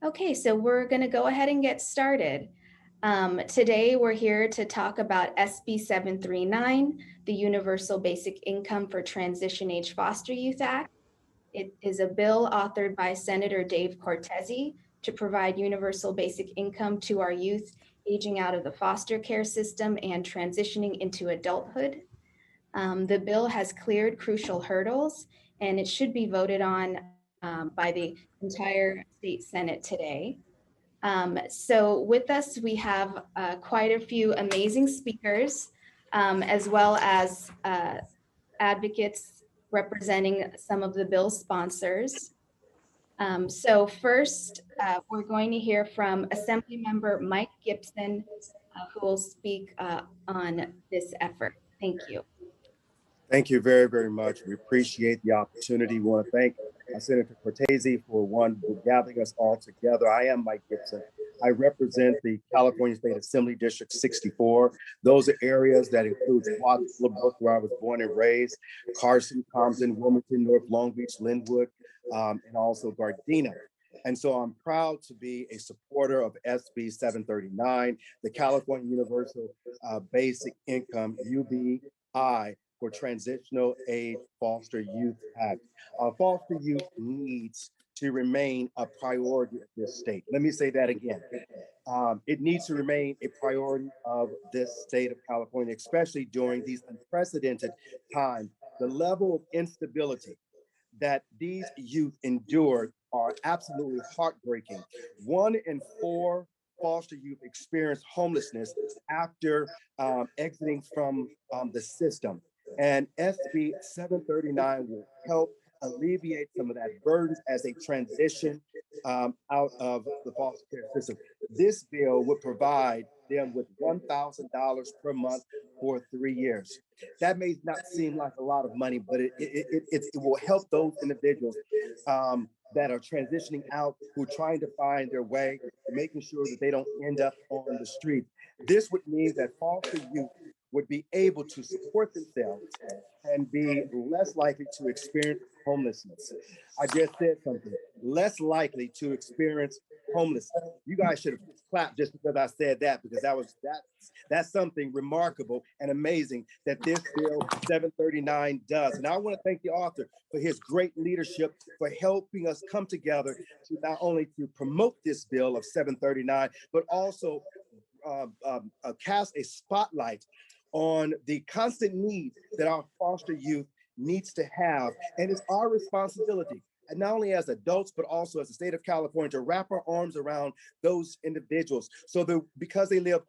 Okay, so we're going to go ahead and get started. Today, we're here to talk about SB 739, the Universal Basic Income for Transition Age Foster Youth Act. It is a bill authored by Senator Dave Cortese to provide universal basic income to our youth aging out of the foster care system and transitioning into adulthood. The bill has cleared crucial hurdles, and it should be voted on by the entire state Senate today. So with us, we have quite a few amazing speakers, as well as advocates representing some of the bill sponsors. So first, we're going to hear from Assemblymember Mike Gibson, who will speak on this effort. Thank you. Thank you very, very much. We appreciate the opportunity. We want to thank Senator Cortese for gathering us all together. I am Mike Gibson. I represent the California State Assembly District 64. Those are areas that include Wattsville, where I was born and raised, Carson, Compton, Wilmington, North Long Beach, Linwood, and also Gardena. And so I'm proud to be a supporter of SB 739, the California Universal Basic Income, UBI, for Transitional Age Foster Youth Act. Foster youth needs to remain a priority of this state. Let me say that again. It needs to remain a priority of this state of California, especially during these unprecedented times. The level of instability that these youth endure are absolutely heartbreaking. 1 in 4 foster youth experience homelessness after exiting from the system. And SB 739 will help alleviate some of that burdens as they transition out of the foster care system. This bill would provide them with $1,000 per month for 3 years. That may not seem like a lot of money, but it will help those individuals that are transitioning out, who are trying to find their way, making sure that they don't end up on the street. This would mean that foster youth would be able to support themselves and be less likely to experience homelessness. I just said something, less likely to experience homelessness. You guys should have clapped just because I said that, because that's something remarkable and amazing that this bill 739 does. And I want to thank the author for his great leadership, for helping us come together to not only to promote this bill of 739, but also cast a spotlight on the constant need that our foster youth needs to have. And it's our responsibility, and not only as adults, but also as the state of California, to wrap our arms around those individuals so that because they live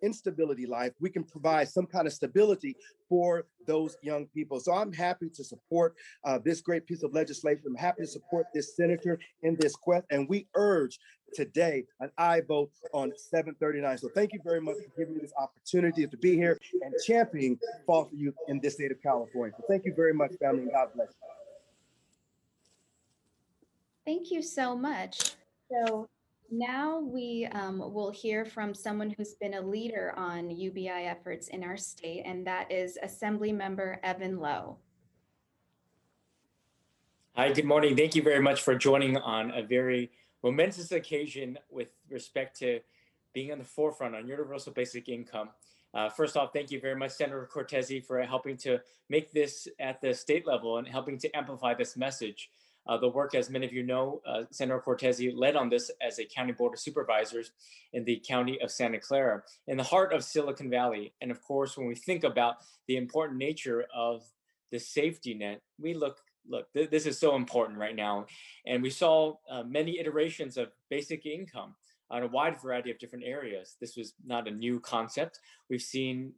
instability life, we can provide some kind of stability for those young people. So I'm happy to support this great piece of legislation. I'm happy to support this senator in this quest, and we urge today an aye vote on 739. So thank you very much for giving me this opportunity to be here and championing foster youth in this state of California. So thank you very much, family, and God bless you. Thank you so much. So now we will hear from someone who's been a leader on UBI efforts in our state, and that is Assemblymember Evan Lowe. Hi, good morning. Thank you very much for joining on a very momentous occasion with respect to being on the forefront on universal basic income. First off, thank you very much, Senator Cortese, for helping to make this at the state level and helping to amplify this message. The work, as many of you know, Senator Cortese led on this as a county board of supervisors in the county of Santa Clara, in the heart of Silicon Valley. And of course, when we think about the important nature of the safety net, we look, this is so important right now. And we saw many iterations of basic income on a wide variety of different areas. This was not a new concept. We've seen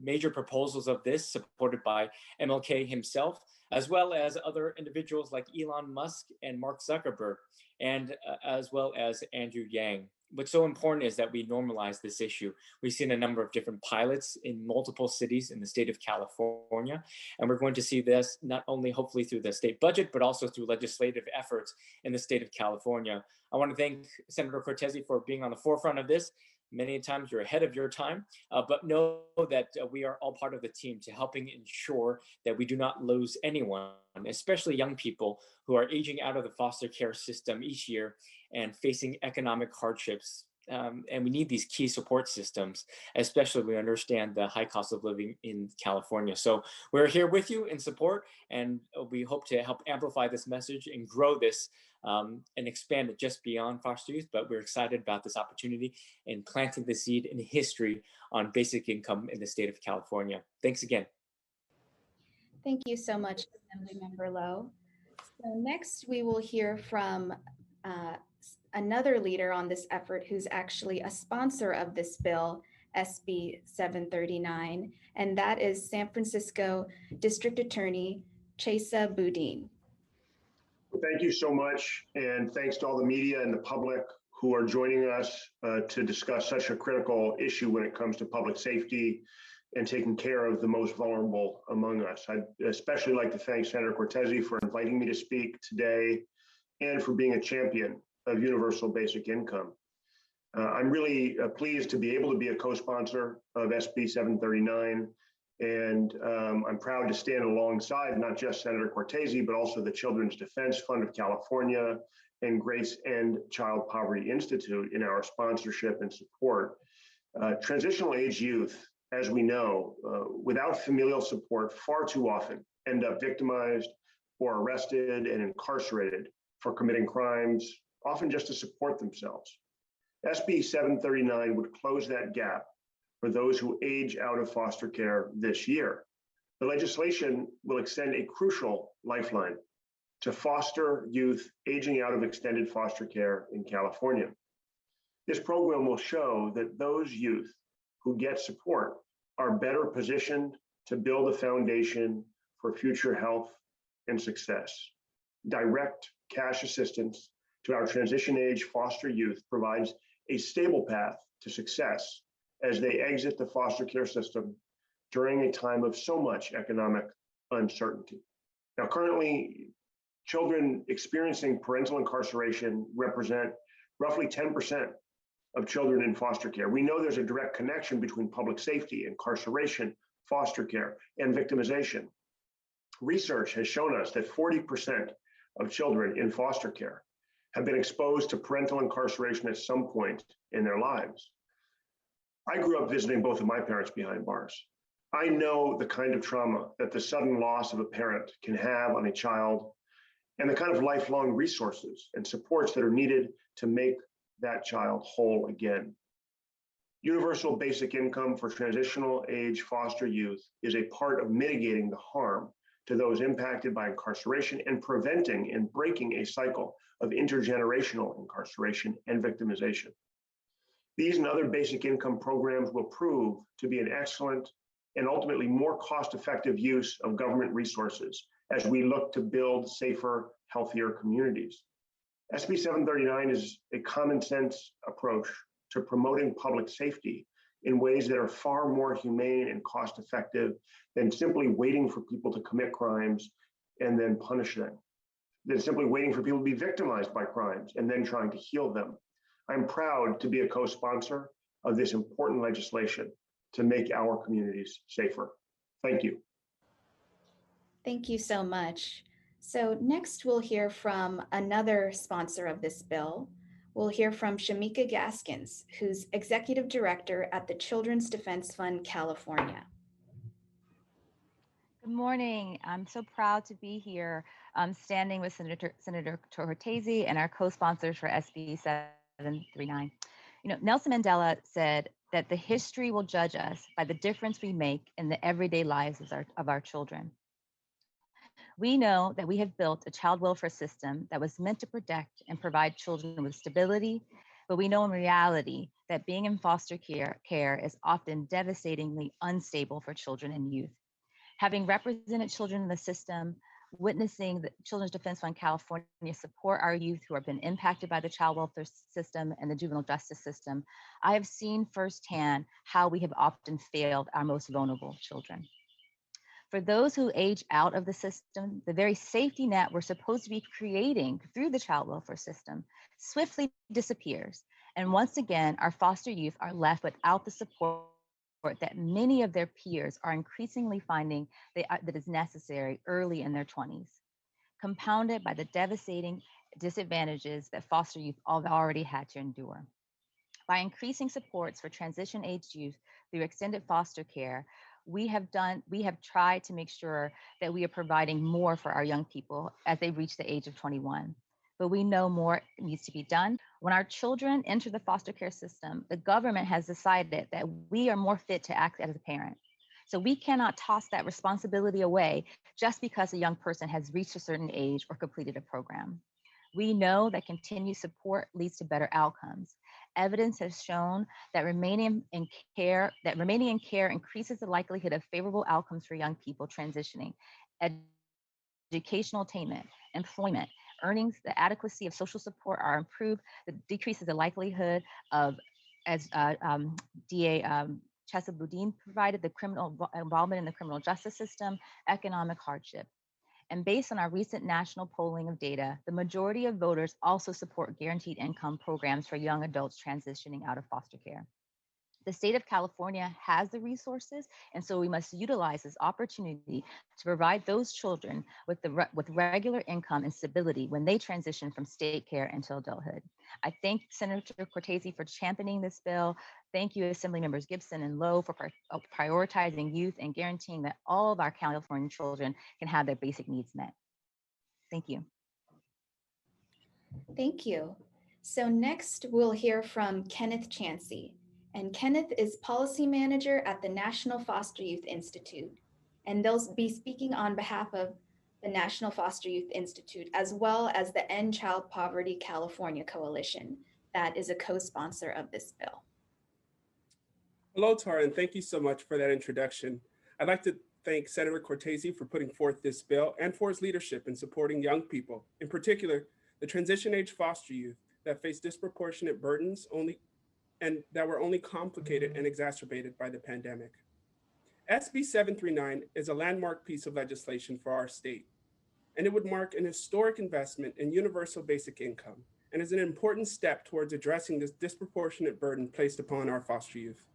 major proposals of this supported by MLK himself, as well as other individuals like Elon Musk and Mark Zuckerberg, and as well as Andrew Yang. What's so important is that we normalize this issue. We've seen a number of different pilots in multiple cities in the state of California, and we're going to see this not only hopefully through the state budget, but also through legislative efforts in the state of California. I want to thank Senator Cortese for being on the forefront of this. Many times you're ahead of your time, but know that we are all part of the team to helping ensure that we do not lose anyone, especially young people who are aging out of the foster care system each year and facing economic hardships. And we need these key support systems, especially we understand the high cost of living in California. So we're here with you in support, and we hope to help amplify this message and grow this and expand it just beyond foster youth. But we're excited about this opportunity and planting the seed in history on basic income in the state of California. Thanks again. Thank you so much, Assemblymember Lowe. So next, we will hear from another leader on this effort who's actually a sponsor of this bill, SB 739, and that is San Francisco District Attorney Chesa Boudin. Thank you so much, and thanks to all the media and the public who are joining us to discuss such a critical issue when it comes to public safety and taking care of the most vulnerable among us. I'd especially like to thank Senator Cortese for inviting me to speak today and for being a champion of universal basic income. I'm really pleased to be able to be a co-sponsor of SB 739, and I'm proud to stand alongside not just Senator Cortese, but also the Children's Defense Fund of California and Grace End Child Poverty Institute in our sponsorship and support. Transitional age youth, as we know, without familial support, far too often end up victimized or arrested and incarcerated for committing crimes, often just to support themselves. SB 739 would close that gap for those who age out of foster care this year. The legislation will extend a crucial lifeline to foster youth aging out of extended foster care in California. This program will show that those youth who get support are better positioned to build a foundation for future health and success. Direct cash assistance to our transition age foster youth provides a stable path to success as they exit the foster care system during a time of so much economic uncertainty. Now, currently, children experiencing parental incarceration represent roughly 10% of children in foster care. We know there's a direct connection between public safety, incarceration, foster care, and victimization. Research has shown us that 40% of children in foster care have been exposed to parental incarceration at some point in their lives. I grew up visiting both of my parents behind bars. I know the kind of trauma that the sudden loss of a parent can have on a child and the kind of lifelong resources and supports that are needed to make that child whole again. Universal basic income for transitional age foster youth is a part of mitigating the harm to those impacted by incarceration and preventing and breaking a cycle of intergenerational incarceration and victimization. These and other basic income programs will prove to be an excellent and ultimately more cost-effective use of government resources as we look to build safer, healthier communities. SB 739 is a common sense approach to promoting public safety in ways that are far more humane and cost-effective than simply waiting for people to commit crimes and then punish them, than simply waiting for people to be victimized by crimes and then trying to heal them. I'm proud to be a co-sponsor of this important legislation to make our communities safer. Thank you. Thank you so much. So next we'll hear from another sponsor of this bill. We'll hear from Shamika Gaskins, who's Executive Director at the Children's Defense Fund, California. Good morning. I'm so proud to be here standing with Senator Cortese and our co-sponsors for SB 739. You know, Nelson Mandela said that the history will judge us by the difference we make in the everyday lives of our children. We know that we have built a child welfare system that was meant to protect and provide children with stability, but we know in reality that being in foster care is often devastatingly unstable for children and youth. Having represented children in the system, witnessing the Children's Defense Fund California support our youth who have been impacted by the child welfare system and the juvenile justice system, I have seen firsthand how we have often failed our most vulnerable children. For those who age out of the system, the very safety net we're supposed to be creating through the child welfare system swiftly disappears And once again, our foster youth are left without the support that many of their peers are increasingly finding that is necessary early in their 20s, compounded by the devastating disadvantages that foster youth have already had to endure. By increasing supports for transition aged youth through extended foster care, we have tried to make sure that we are providing more for our young people as they reach the age of 21. But we know more needs to be done. When our children enter the foster care system, the government has decided that we are more fit to act as a parent. So we cannot toss that responsibility away just because a young person has reached a certain age or completed a program. We know that continued support leads to better outcomes. Evidence has shown that remaining in care increases the likelihood of favorable outcomes for young people transitioning, educational attainment, employment, earnings, the adequacy of social support are improved, that decreases the likelihood of, as DA Chesa Boudin provided, the criminal involvement in the criminal justice system, economic hardship. And based on our recent national polling of data, the majority of voters also support guaranteed income programs for young adults transitioning out of foster care. The state of California has the resources, and so we must utilize this opportunity to provide those children with regular income and stability when they transition from state care into adulthood. I thank Senator Cortese for championing this bill. Thank you, Assembly Members Gibson and Lowe, for prioritizing youth and guaranteeing that all of our California children can have their basic needs met. Thank you. Thank you. So next we'll hear from Kenneth Chansey. And Kenneth is Policy Manager at the National Foster Youth Institute. And they'll be speaking on behalf of the National Foster Youth Institute, as well as the End Child Poverty California Coalition, that is a co-sponsor of this bill. Hello, Tara, and thank you so much for that introduction. I'd like to thank Senator Cortese for putting forth this bill and for his leadership in supporting young people, in particular, the transition age foster youth that face disproportionate burdens and that were only complicated and exacerbated by the pandemic. SB 739 is a landmark piece of legislation for our state, and it would mark an historic investment in universal basic income and is an important step towards addressing this disproportionate burden placed upon our foster youth.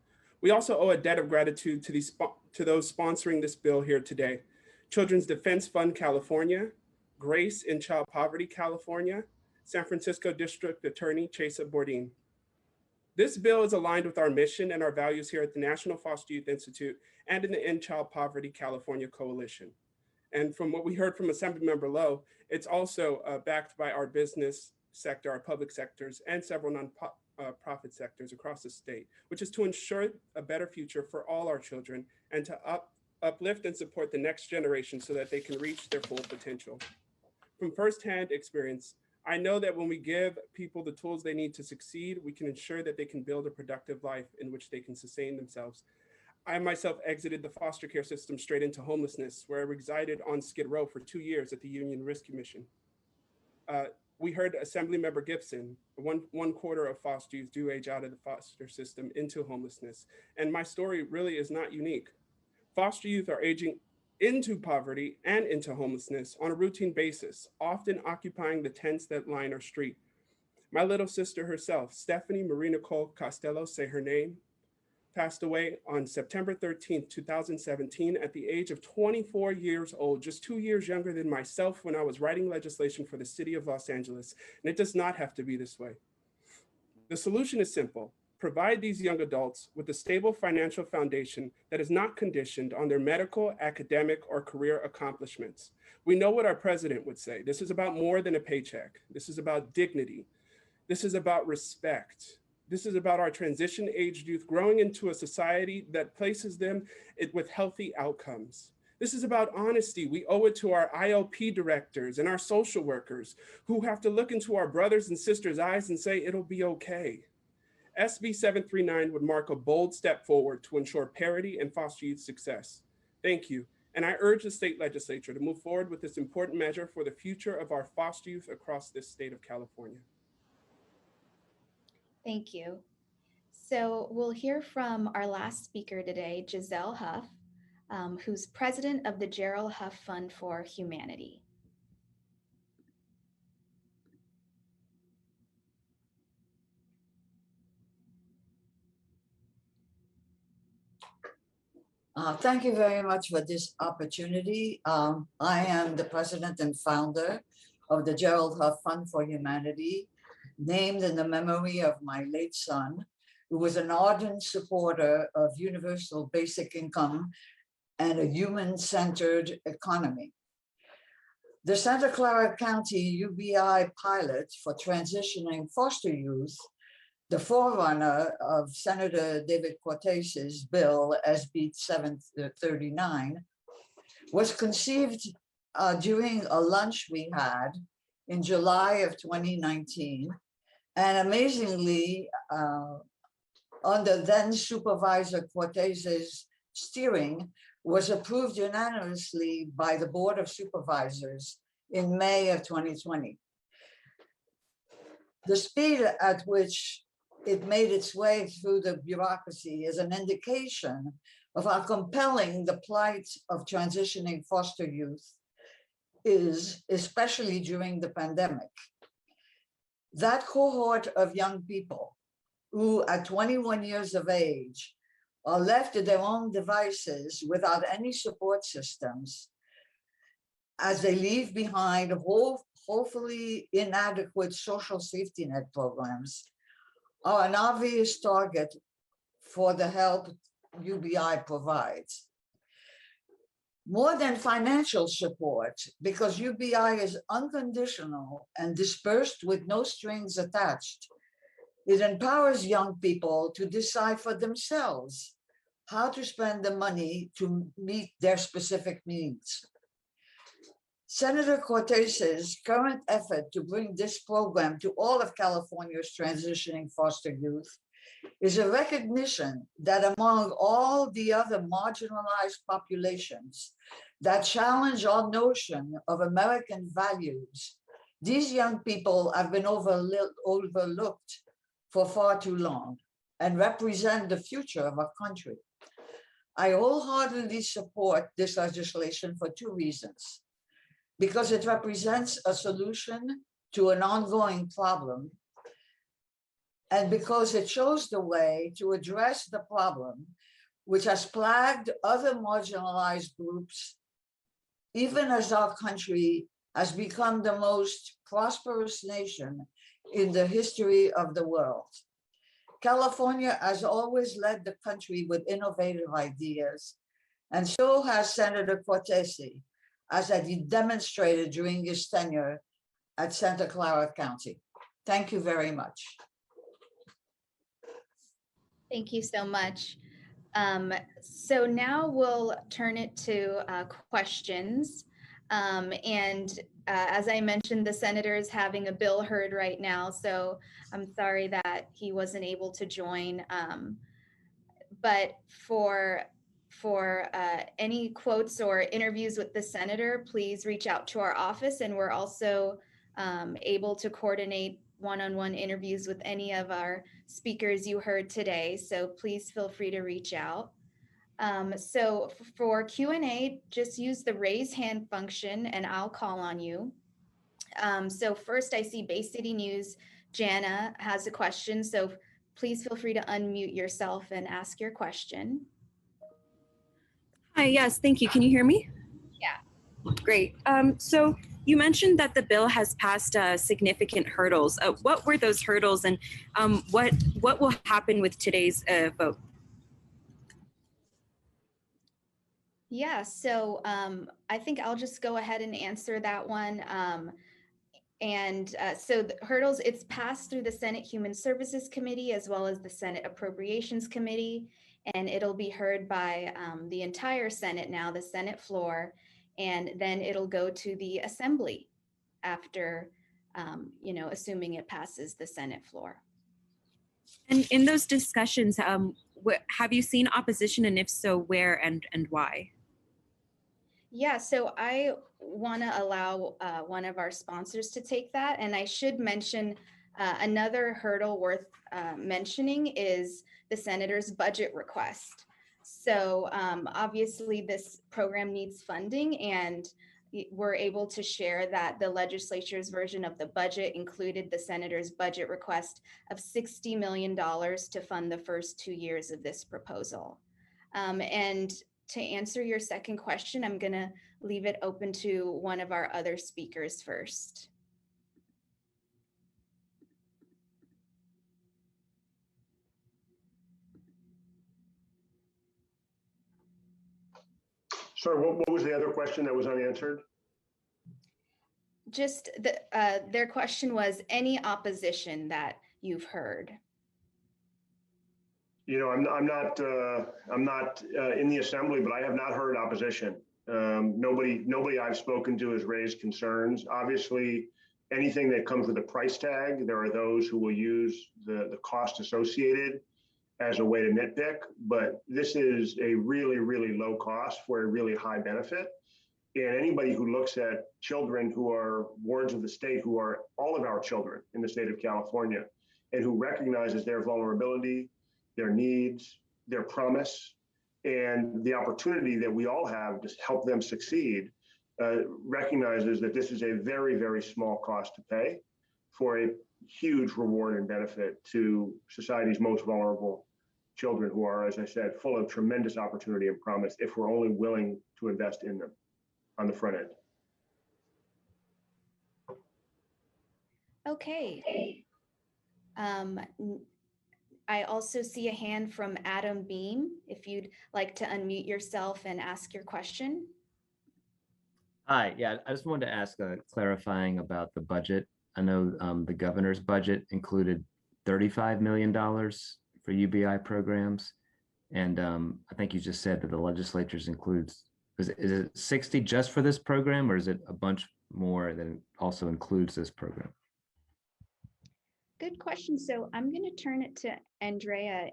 We also owe a debt of gratitude to those sponsoring this bill here today: Children's Defense Fund California, Grace in Child Poverty California, San Francisco District Attorney Chesa Boudin. This bill is aligned with our mission and our values here at the National Foster Youth Institute and in the End Child Poverty California Coalition. And from what we heard from Assemblymember Lowe, it's also backed by our business sector, our public sectors, and several non-profit sectors across the state, which is to ensure a better future for all our children and to uplift and support the next generation so that they can reach their full potential. From firsthand experience, I know that when we give people the tools they need to succeed, we can ensure that they can build a productive life in which they can sustain themselves. I myself exited the foster care system straight into homelessness, where I resided on Skid Row for 2 years at the Union Rescue Mission. We heard Assemblymember Gibson, one quarter of foster youth do age out of the foster system into homelessness. And my story really is not unique. Foster youth are aging into poverty and into homelessness on a routine basis, often occupying the tents that line our street. My little sister herself, Stephanie Marie Nicole Costello, say her name, passed away on September 13th, 2017 at the age of 24 years old, just 2 years younger than myself when I was writing legislation for the city of Los Angeles. And it does not have to be this way. The solution is simple. Provide these young adults with a stable financial foundation that is not conditioned on their medical, academic, or career accomplishments. We know what our president would say. This is about more than a paycheck. This is about dignity. This is about respect. This is about our transition-aged youth growing into a society that places them with healthy outcomes. This is about honesty. We owe it to our IOP directors and our social workers who have to look into our brothers and sisters' eyes and say, it'll be okay. SB 739 would mark a bold step forward to ensure parity and foster youth success. Thank you. And I urge the state legislature to move forward with this important measure for the future of our foster youth across this state of California. Thank you. So we'll hear from our last speaker today, Giselle Huff, who's president of the Gerald Huff Fund for Humanity. Thank you very much for this opportunity. I am the president and founder of the Gerald Huff Fund for Humanity, named in the memory of my late son, who was an ardent supporter of universal basic income and a human-centered economy. The Santa Clara County UBI pilot for transitioning foster youth, the forerunner of Senator David Cortese's bill, SB 739, was conceived during a lunch we had in July of 2019. And amazingly, under then Supervisor Cortese's steering, was approved unanimously by the Board of Supervisors in May of 2020. The speed at which it made its way through the bureaucracy is an indication of how compelling the plight of transitioning foster youth is, especially during the pandemic. That cohort of young people who at 21 years of age are left to their own devices without any support systems as they leave behind hopefully inadequate social safety net programs are an obvious target for the help UBI provides. More than financial support, because UBI is unconditional and dispersed with no strings attached, it empowers young people to decide for themselves how to spend the money to meet their specific needs. Senator Cortese's current effort to bring this program to all of California's transitioning foster youth is a recognition that among all the other marginalized populations that challenge our notion of American values, these young people have been overlooked for far too long and represent the future of our country. I wholeheartedly support this legislation for two reasons. Because it represents a solution to an ongoing problem, and because it shows the way to address the problem which has plagued other marginalized groups, even as our country has become the most prosperous nation in the history of the world. California has always led the country with innovative ideas, and so has Senator Cortese, as he demonstrated during his tenure at Santa Clara County. Thank you very much. Thank you so much. So now we'll turn it to questions. As I mentioned, the senator is having a bill heard right now, so I'm sorry that he wasn't able to join. But for any quotes or interviews with the senator, please reach out to our office, and we're also able to coordinate one-on-one interviews with any of our speakers you heard today. So please feel free to reach out. So for Q&A, just use the raise hand function and I'll call on you. So first I see Bay City News, Jana has a question. So please feel free to unmute yourself and ask your question. Hi, yes, thank you. Can you hear me? Yeah. Great. So you mentioned that the bill has passed significant hurdles. What were those hurdles, and what will happen with today's vote? Yeah, so I think I'll just go ahead and answer that one. So the hurdles, it's passed through the Senate Human Services Committee as well as the Senate Appropriations Committee, and it'll be heard by the entire Senate now, the Senate floor, and then it'll go to the Assembly after, assuming it passes the Senate floor. And in those discussions, have you seen opposition, and if so, where and why? Yeah, so I want to allow one of our sponsors to take that. And I should mention another hurdle worth mentioning is the senator's budget request. So obviously this program needs funding, and we're able to share that the legislature's version of the budget included the senator's budget request of $60 million to fund the first 2 years of this proposal. And to answer your second question, I'm gonna leave it open to one of our other speakers first. Sorry, what was the other question that was unanswered? Just their question was any opposition that you've heard. You know, I'm not in the assembly, but I have not heard opposition. Nobody I've spoken to has raised concerns. Obviously, anything that comes with a price tag, there are those who will use the cost associated as a way to nitpick, but this is a really, really low cost for a really high benefit. And anybody who looks at children who are wards of the state, who are all of our children in the state of California, and who recognizes their vulnerability, their needs, their promise, and the opportunity that we all have to help them succeed, recognizes that this is a very, very small cost to pay for a huge reward and benefit to society's most vulnerable children who are, as I said, full of tremendous opportunity and promise if we're only willing to invest in them on the front end. Okay. I also see a hand from Adam Beam, if you'd like to unmute yourself and ask your question. Hi, yeah, I just wanted to ask clarifying about the budget. I know the governor's budget included $35 million for UBI programs. And I think you just said that the legislature's includes, is it 60 just for this program, or is it a bunch more that also includes this program? Good question. So I'm going to turn it to Andrea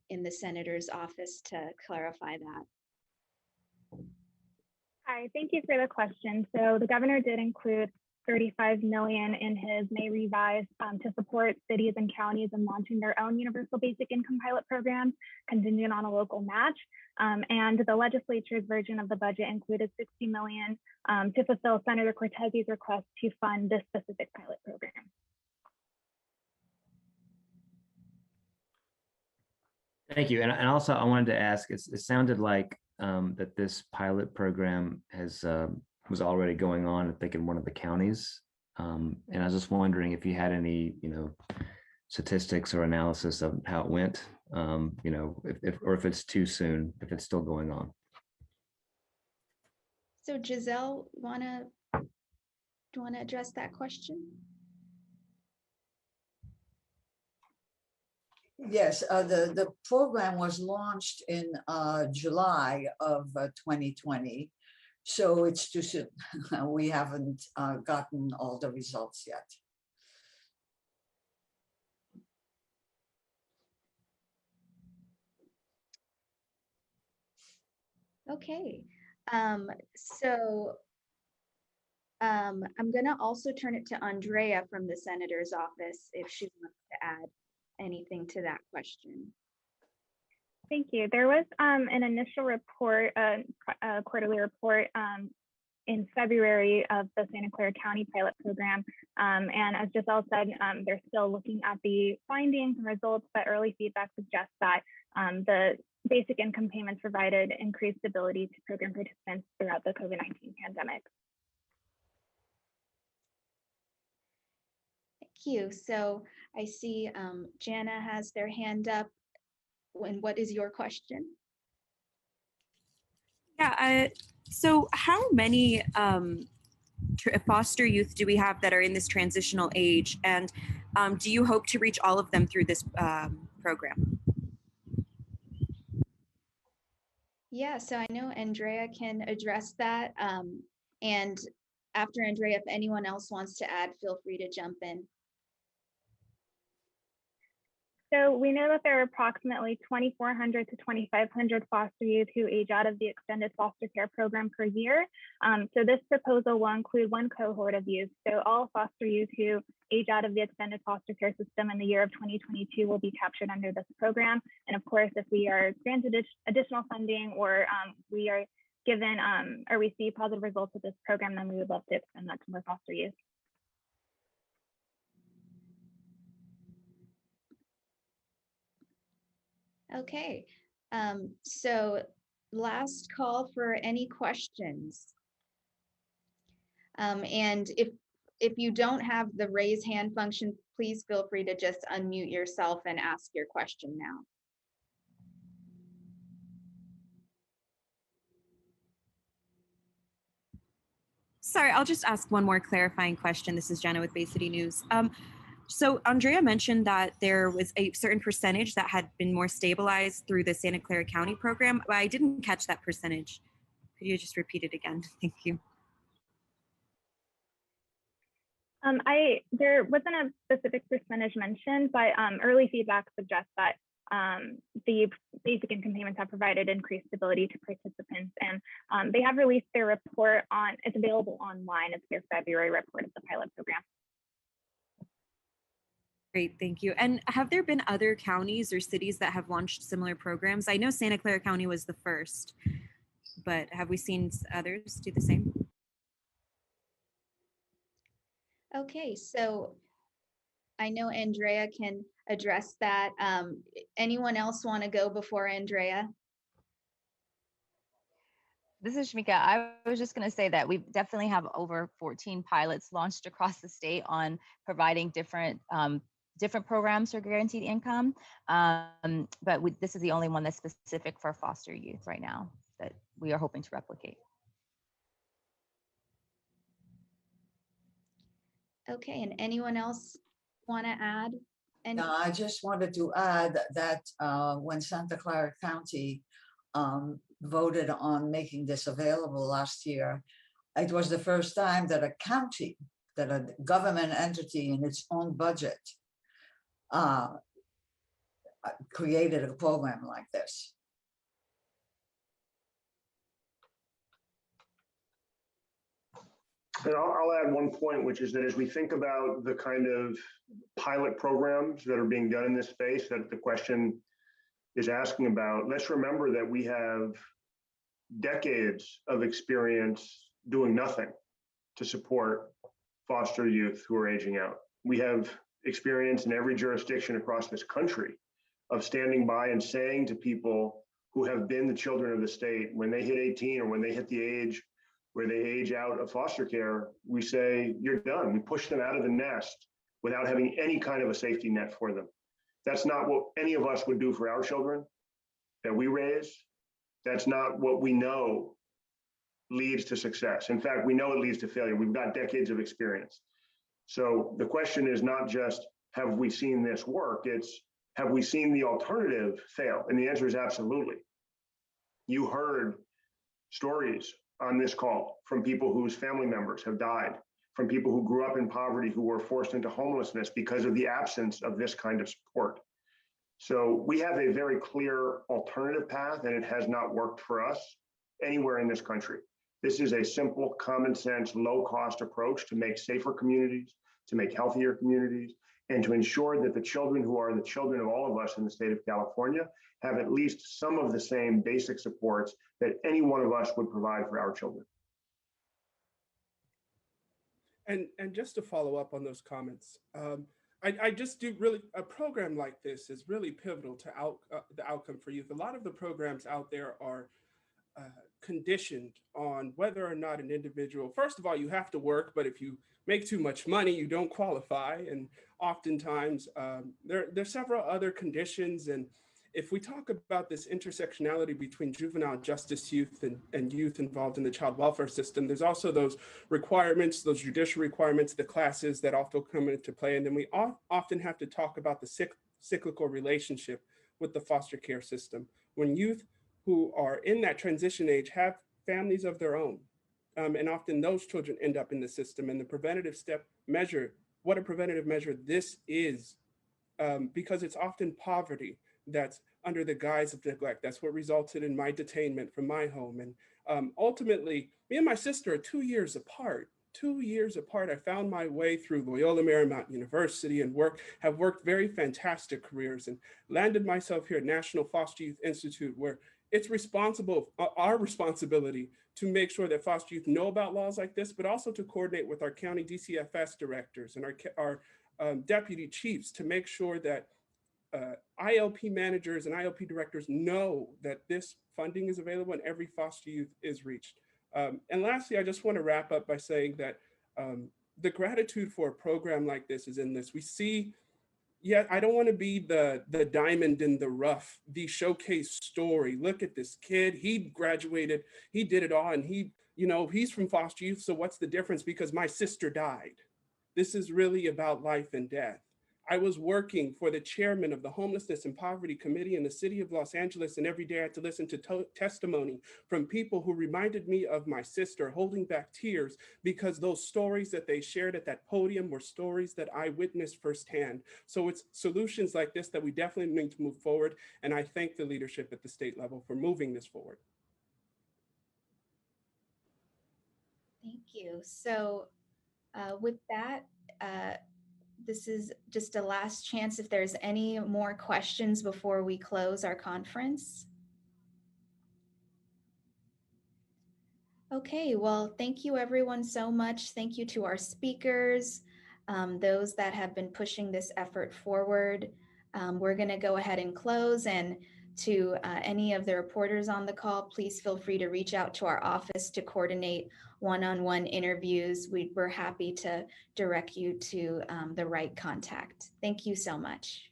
in the senator's office to clarify that. Hi, thank you for the question. So the governor did include 35 million in his May revise to support cities and counties in launching their own universal basic income pilot programs contingent on a local match. And the legislature's version of the budget included 60 million to fulfill Senator Cortese's request to fund this specific pilot program. Thank you. And also I wanted to ask, it sounded like that this pilot program was already going on, I think, in one of the counties. And I was just wondering if you had any, statistics or analysis of how it went, if it's too soon, if it's still going on. So Giselle, do you want to address that question? Yes, the program was launched in July of 2020, so it's too soon. We haven't gotten all the results yet. Okay, so I'm going to also turn it to Andrea from the senator's office if she wants to add anything to that question. Thank you. There was an initial report, a quarterly report in February of the Santa Clara County pilot program. And as Giselle said, they're still looking at the findings and results, but early feedback suggests that the basic income payments provided increased stability to program participants throughout the COVID-19 pandemic. Thank you. So I see Jana has their hand up. And what is your question? Yeah, so how many foster youth do we have that are in this transitional age? And do you hope to reach all of them through this program? Yeah, so I know Andrea can address that. And after Andrea, if anyone else wants to add, feel free to jump in. So we know that there are approximately 2,400 to 2,500 foster youth who age out of the extended foster care program per year. So this proposal will include one cohort of youth. So all foster youth who age out of the extended foster care system in the year of 2022 will be captured under this program. And of course, if we are granted additional funding or we are given or we see positive results of this program, then we would love to extend that to more foster youth. Okay, so last call for any questions. And if you don't have the raise hand function, please feel free to just unmute yourself and ask your question now. Sorry, I'll just ask one more clarifying question. This is Jenna with Bay City News. So Andrea mentioned that there was a certain percentage that had been more stabilized through the Santa Clara County program, but I didn't catch that percentage. Could you just repeat it again? Thank you. There wasn't a specific percentage mentioned, but early feedback suggests that the basic income payments have provided increased stability to participants, and they have released their report it's available online. It's their February report of the pilot program. Great, thank you. And have there been other counties or cities that have launched similar programs? I know Santa Clara County was the first, but have we seen others do the same? Okay, so I know Andrea can address that. Anyone else want to go before Andrea? This is Shamika. I was just going to say that we definitely have over 14 pilots launched across the state on providing different programs for guaranteed income. But this is the only one that's specific for foster youth right now that we are hoping to replicate. Okay, and anyone else want to add? No, I just wanted to add that when Santa Clara County voted on making this available last year, it was the first time that a county, that a government entity in its own budget created a program like this. And I'll add one point, which is that as we think about the kind of pilot programs that are being done in this space that the question is asking about, let's remember that we have decades of experience doing nothing to support foster youth who are aging out. We have experience in every jurisdiction across this country of standing by and saying to people who have been the children of the state, when they hit 18 or when they hit the age where they age out of foster care, we say, you're done. We push them out of the nest without having any kind of a safety net for them. That's not what any of us would do for our children that we raise. That's not what we know leads to success. In fact, we know it leads to failure. We've got decades of experience. So the question is not just, have we seen this work? It's, have we seen the alternative fail? And the answer is absolutely. You heard stories on this call from people whose family members have died, from people who grew up in poverty, who were forced into homelessness because of the absence of this kind of support. So we have a very clear alternative path, and it has not worked for us anywhere in this country. This is a simple, common sense, low cost approach to make safer communities, to make healthier communities, and to ensure that the children who are the children of all of us in the state of California have at least some of the same basic supports that any one of us would provide for our children. And just to follow up on those comments, I just do really, a program like this is really pivotal to the outcome for youth. A lot of the programs out there are conditioned on whether or not an individual, first of all, you have to work, but if you make too much money, you don't qualify. And oftentimes there's several other conditions. And if we talk about this intersectionality between juvenile justice youth and youth involved in the child welfare system, there's also those requirements, those judicial requirements, the classes that also come into play. And then we often have to talk about the cyclical relationship with the foster care system. When youth who are in that transition age have families of their own, and often those children end up in the system. And the preventative step measure, what a preventative measure this is, because it's often poverty that's under the guise of neglect. That's what resulted in my detainment from my home. And ultimately, me and my sister are 2 years apart. 2 years apart, I found my way through Loyola Marymount University and have worked very fantastic careers and landed myself here at National Foster Youth Institute, where it's our responsibility to make sure that foster youth know about laws like this, but also to coordinate with our county DCFS directors and our deputy chiefs to make sure that ILP managers and ILP directors know that this funding is available and every foster youth is reached. And lastly, I just want to wrap up by saying that the gratitude for a program like this is in this. We see, yeah, I don't want to be the diamond in the rough, the showcase story. Look at this kid. He graduated, he did it all, and he's from foster youth. So what's the difference? Because my sister died. This is really about life and death. I was working for the chairman of the Homelessness and Poverty Committee in the city of Los Angeles, and every day I had to listen to testimony from people who reminded me of my sister, holding back tears because those stories that they shared at that podium were stories that I witnessed firsthand. So it's solutions like this that we definitely need to move forward, and I thank the leadership at the state level for moving this forward. Thank you. So with that, this is just a last chance if there's any more questions before we close our conference. Okay, well, thank you everyone so much. Thank you to our speakers, those that have been pushing this effort forward. We're going to go ahead and close, and to any of the reporters on the call, please feel free to reach out to our office to coordinate one-on-one interviews. We're happy to direct you to the right contact. Thank you so much.